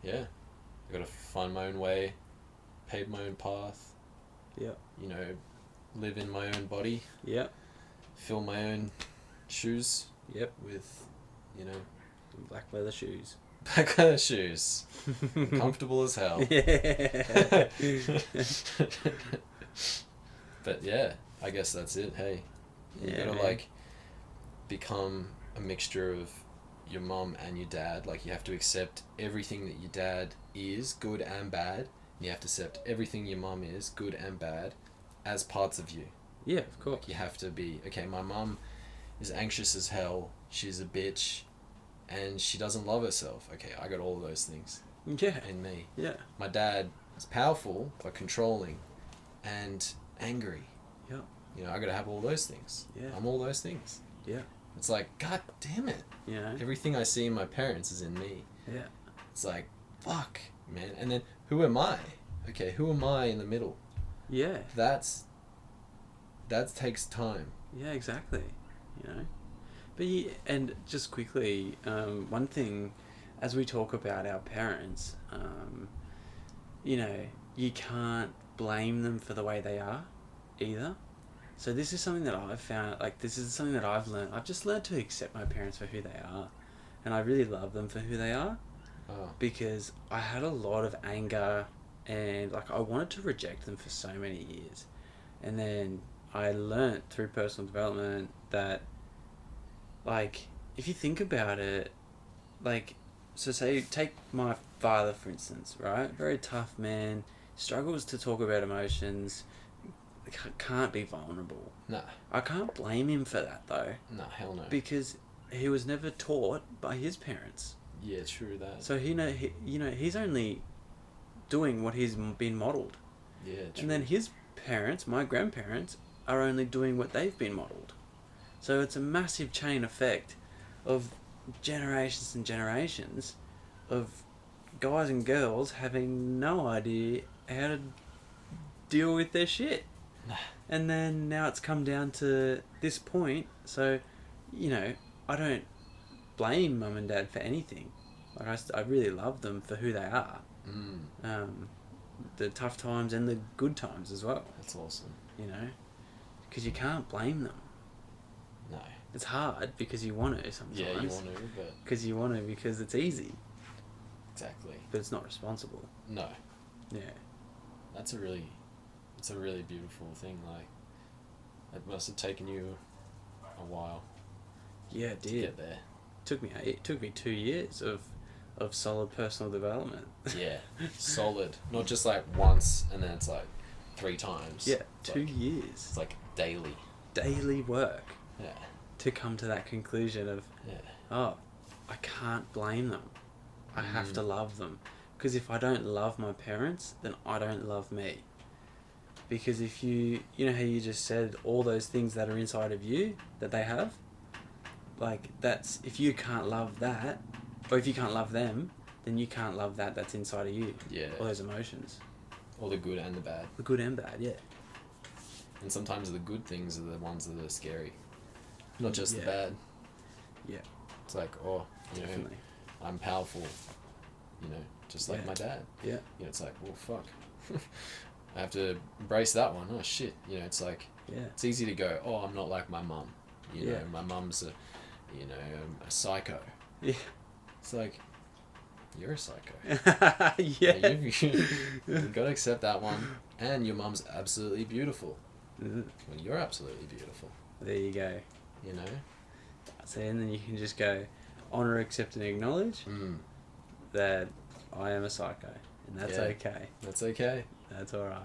yeah, I got to find my own way, pave my own path. Yeah. You know, live in my own body. Yeah. Fill my own shoes. Yep. With, you know, black leather shoes. Black leather shoes. Comfortable as hell. Yeah. But yeah, I guess that's it. Hey, you gotta man. like become a mixture of your mum and your dad. Like you have to accept everything that your dad is, good and bad. And you have to accept everything your mum is, good and bad, as parts of you. Yeah, of course. Like you have to be, okay, my mum is anxious as hell. She's a bitch. And she doesn't love herself. Okay, I got all of those things. Yeah. In me. Yeah. My dad is powerful but controlling and angry. Yeah. You know, I gotta have all those things. Yeah. I'm all those things. Yeah. It's like, God damn it. You know? Everything I see in my parents is in me. Yeah. It's like, fuck, man. And then who am I? Okay, who am I in the middle? Yeah. That takes time. Yeah, exactly. You know? But and just quickly, one thing, as we talk about our parents, you know, you can't blame them for the way they are, either. So this is something that I've found, like, this is something that I've learned. I've just learned to accept my parents for who they are. And I really love them for who they are. Oh. Because I had a lot of anger and, like, I wanted to reject them for so many years. And then I learnt through personal development that, like, if you think about it, like, so say, take my father, for instance, right? Very tough man, struggles to talk about emotions, can't be vulnerable. Nah. I can't blame him for that, though. Nah, hell no. Because he was never taught by his parents. Yeah, true that. So, he's only doing what he's been modelled. Yeah, true. And then his parents, my grandparents, are only doing what they've been modelled. So it's a massive chain effect of generations and generations of guys and girls having no idea how to deal with their shit. And then now it's come down to this point. So, you know, I don't blame mum and dad for anything. Like, I really love them for who they are. The tough times and the good times as well. That's awesome. You know, because you can't blame them. No. It's hard because you want to sometimes. Yeah, you want to, but... Because it's easy. Exactly. But it's not responsible. No. Yeah. It's a really beautiful thing. Like, it must have taken you a while. Yeah, it did. To get there. It took me 2 years of solid personal development. Yeah, solid. Not just like once and then it's like 3 times. Yeah, 2 years. It's like daily. Daily work. Yeah. To come to that conclusion of, oh, I can't blame them. I have to love them. Because if I don't love my parents, then I don't love me. Because if you know how you just said all those things that are inside of you that they have, like, that's, if you can't love that, or if you can't love them, then you can't love that's inside of you. Yeah. All those emotions. All the good and the bad. The good and bad, yeah. And sometimes the good things are the ones that are scary. Not just the bad. Yeah. It's like, oh, you Definitely. know, I'm powerful. You know, just like my dad. Yeah. You know, it's like, well, fuck. I have to embrace that one. Oh, shit. You know, it's like, it's easy to go, oh, I'm not like my mum. You know, my mum's a psycho. Yeah. It's like, you're a psycho. Yeah. You've got to accept that one. And your mum's absolutely beautiful. Well, you're absolutely beautiful. There you go. You know? So, and then you can just go, honour, accept and acknowledge that I am a psycho. And that's okay. That's okay. That's alright.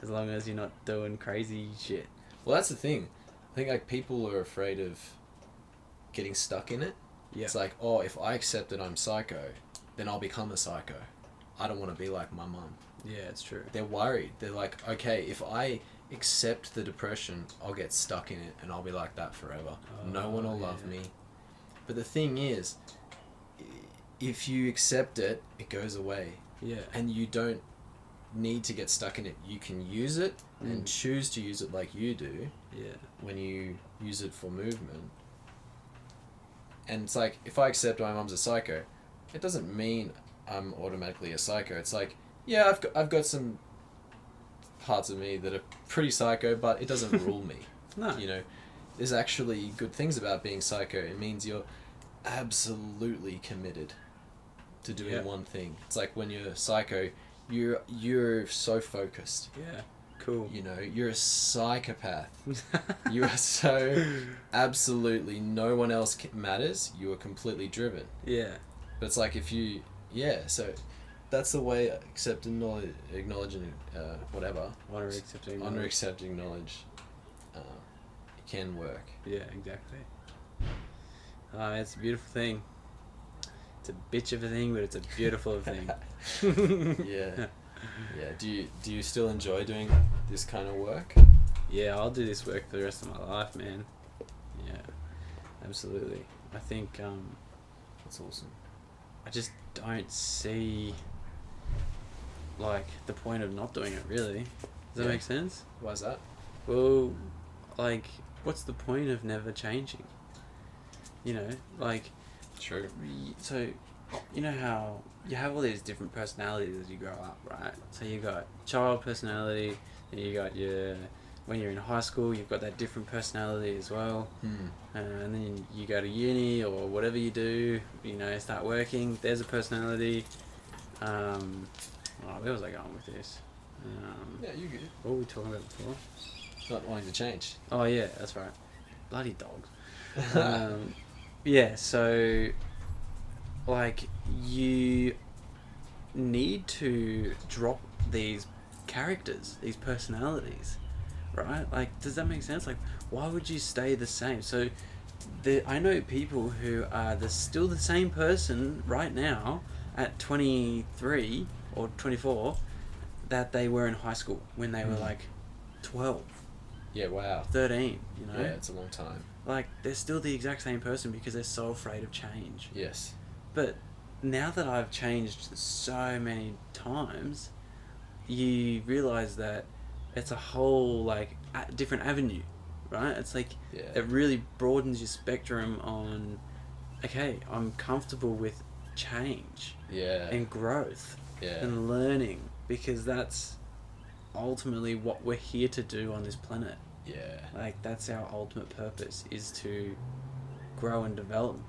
As long as you're not doing crazy shit. Well, that's the thing. I think, like, people are afraid of getting stuck in it. Yeah. It's like, oh, if I accept that I'm psycho, then I'll become a psycho. I don't want to be like my mum. Yeah, it's true. They're worried. They're like, okay, if I accept the depression, I'll get stuck in it and I'll be like that forever. No one will love me. But the thing is, if you accept it, it goes away. Yeah. And you don't need to get stuck in it, you can use it and choose to use it like you do. Yeah. When you use it for movement. And it's like, if I accept my mum's a psycho, it doesn't mean I'm automatically a psycho. It's like, yeah, I've got some parts of me that are pretty psycho, but it doesn't rule me. No. You know, there's actually good things about being psycho. It means you're absolutely committed to doing one thing. It's like when you're psycho, you're so focused. Yeah. Cool. You know, you're a psychopath. You are so absolutely no one else matters. You are completely driven. Yeah. But it's like if you, so that's the way accepting knowledge, acknowledging whatever. Honor accepting knowledge can work. Yeah, exactly. It's a beautiful thing. It's a bitch of a thing, but it's a beautiful thing. Yeah. Yeah. Do you still enjoy doing this kind of work? Yeah, I'll do this work for the rest of my life, man. Yeah, absolutely. I think that's awesome. I just don't see like the point of not doing it, really. Does that make sense? Why is that? Well, like, what's the point of never changing? You know, like. True. So, you know how you have all these different personalities as you grow up, right? So you got child personality, and you got when you're in high school, you've got that different personality as well. And then you go to uni or whatever you do, you know, start working, there's a personality. Where was I going with this? Yeah, you good. What were we talking about before? Not wanting to change. Oh yeah, that's right. Bloody dogs. Yeah, so like you need to drop these characters, these personalities, right? Like, does that make sense? Like, why would you stay the same? So I know people who are still the same person right now at 23 or 24 that they were in high school when they were like 12. Yeah, wow. 13, you know? Yeah, it's a long time. Like, they're still the exact same person because they're so afraid of change. Yes. But now that I've changed so many times, you realise that it's a whole, like, different avenue, right? It's like, it really broadens your spectrum on, okay, I'm comfortable with change. Yeah. And growth. Yeah. And learning, because that's ultimately what we're here to do on this planet. Yeah. Like, that's our ultimate purpose, is to grow and develop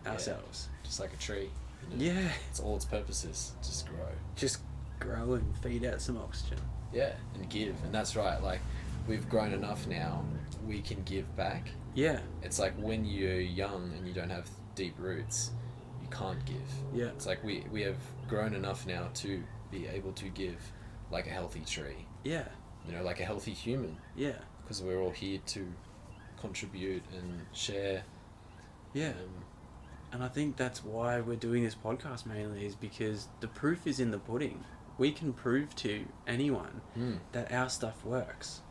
ourselves. Just like a tree. You know? Yeah. It's all its purpose is just grow. Just grow and feed out some oxygen. Yeah, and give. And that's right. Like, we've grown enough now, we can give back. Yeah. It's like when you're young and you don't have deep roots, you can't give. Yeah. It's like we have grown enough now to be able to give like a healthy tree. Yeah. You know, like a healthy human. Yeah. Because we're all here to contribute and share. Yeah. And I think that's why we're doing this podcast mainly, is because the proof is in the pudding. We can prove to anyone that our stuff works.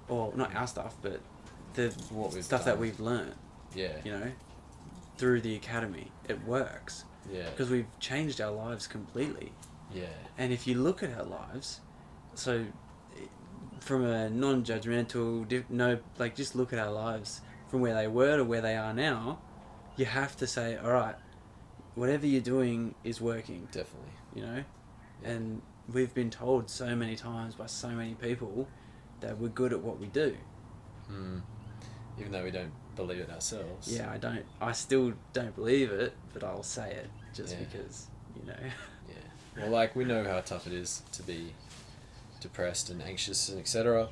Or not our stuff, but the stuff that we've learned. Yeah. You know, through the academy. It works. Yeah. Because we've changed our lives completely. Yeah. And if you look at our lives, so from a non-judgmental, just look at our lives from where they were to where they are now, you have to say, all right, whatever you're doing is working. Definitely. You know? Yeah. And we've been told so many times by so many people that we're good at what we do. Even though we don't believe it ourselves. Yeah, I still don't believe it, but I'll say it just because, you know. Yeah. Well, like, we know how tough it is to be depressed and anxious and etc.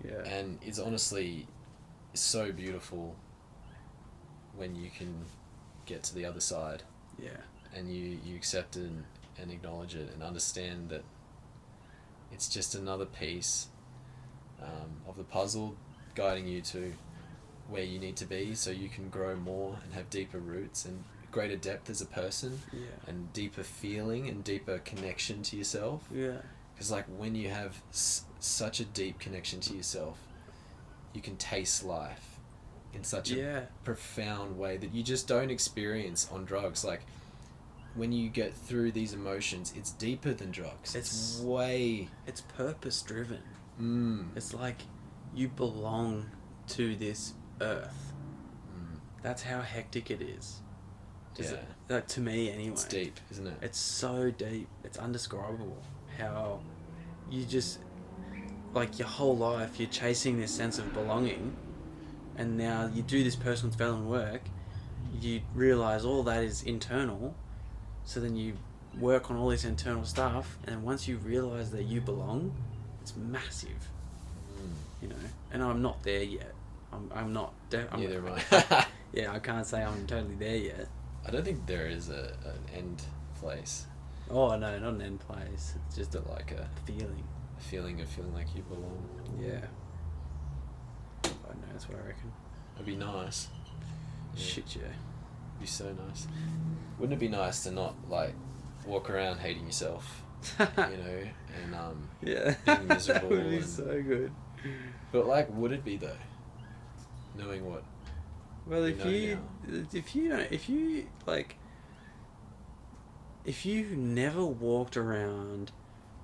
Yeah. And it's honestly so beautiful when you can get to the other side. Yeah. And you accept it and acknowledge it and understand that it's just another piece of the puzzle guiding you to where you need to be so you can grow more and have deeper roots and greater depth as a person. Yeah. And deeper feeling and deeper connection to yourself. Yeah. Because like when you have such a deep connection to yourself, you can taste life in such a profound way that you just don't experience on drugs. Like, when you get through these emotions, it's deeper than drugs. It's purpose driven. It's like you belong to this earth. That's how hectic it is. To me anyway. It's deep, isn't it? It's so deep. It's undescribable. How you just, like, your whole life you're chasing this sense of belonging, and now you do this personal development work, you realise all that is internal, so then you work on all this internal stuff, and once you realise that you belong, it's massive. You know, and I'm not there yet. I'm not. Neither am I. Yeah, I can't say I'm totally there yet. I don't think there is an end place. Oh no, not an end place. It's just a feeling. A feeling of feeling like you belong. Yeah. I know, that's what I reckon. It'd be nice. Shit, yeah. It'd be so nice. Wouldn't it be nice to not, like, walk around hating yourself, you know, and being miserable? That would be so good. But, like, would it be though? Knowing what? Well, if you never walked around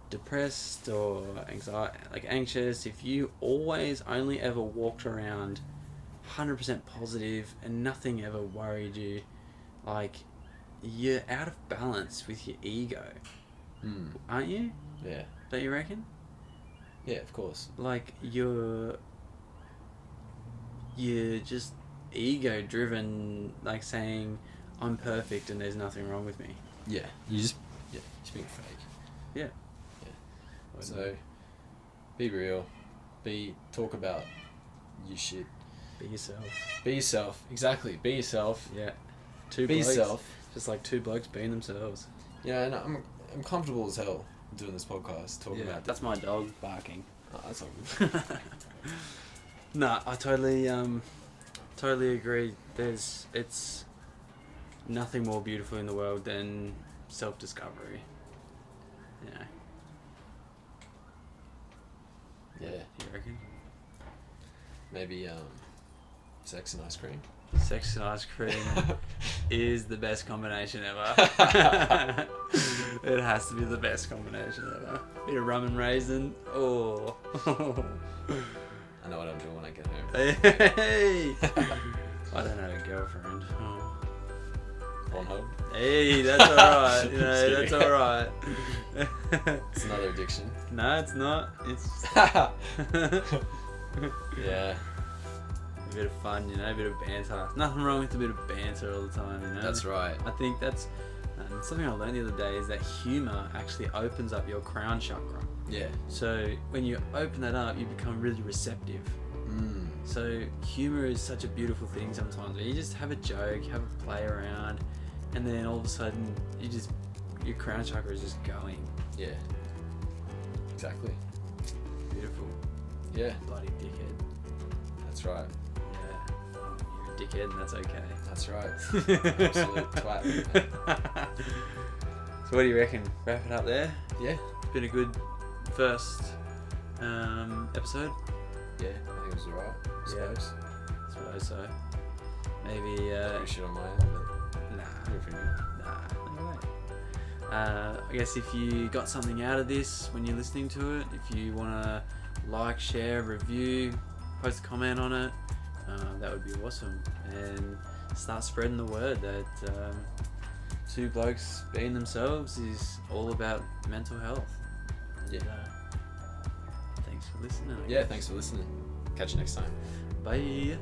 depressed or anxious, if you always only ever walked around 100% positive and nothing ever worried you, like, you're out of balance with your ego, aren't you? Yeah. Don't you reckon? Yeah, of course. Like, you're just ego driven, like saying I'm perfect and there's nothing wrong with me. Yeah, you're being fake. Yeah. So be real, talk about your shit. Be yourself. Exactly. Be yourself. Yeah. Be yourself. Just like two blokes being themselves. Yeah, and I'm comfortable as hell doing this podcast, talking about that's my dog barking. Oh, that's all good. No, I totally agree. It's nothing more beautiful in the world than self-discovery. You know. Yeah. You reckon? Maybe sex and ice cream. Sex and ice cream is the best combination ever. It has to be the best combination ever. Bit of rum and raisin. Oh. I know what I'm doing when I get home. Hey! I don't have a girlfriend. Oh. On home? Hey, that's alright. You know, that's alright. It's another addiction. No, it's not. It's yeah. A bit of fun, you know, a bit of banter. Nothing wrong with a bit of banter all the time, you know. That's right. I think that's something I learned the other day, is that humour actually opens up your crown chakra. Yeah. So when you open that up, you become really receptive. So humour is such a beautiful thing sometimes, where you just have a joke, have a play around, and then all of a sudden your crown chakra is just going. Yeah. Exactly. Beautiful. Yeah. Bloody dickhead. That's right. Yeah. You're a dickhead and that's okay. That's right. Absolute twat. So what do you reckon? Wrap it up there? Yeah. It's been a good first episode. Yeah, I think it was alright. I suppose. I suppose so. Maybe shit on my end, but no way. I guess if you got something out of this when you're listening to it, if you want to like, share, review, post a comment on it, that would be awesome. And start spreading the word that two blokes being themselves is all about mental health. Yeah. Thanks for listening. Yeah, thanks for listening. Catch you next time. Bye.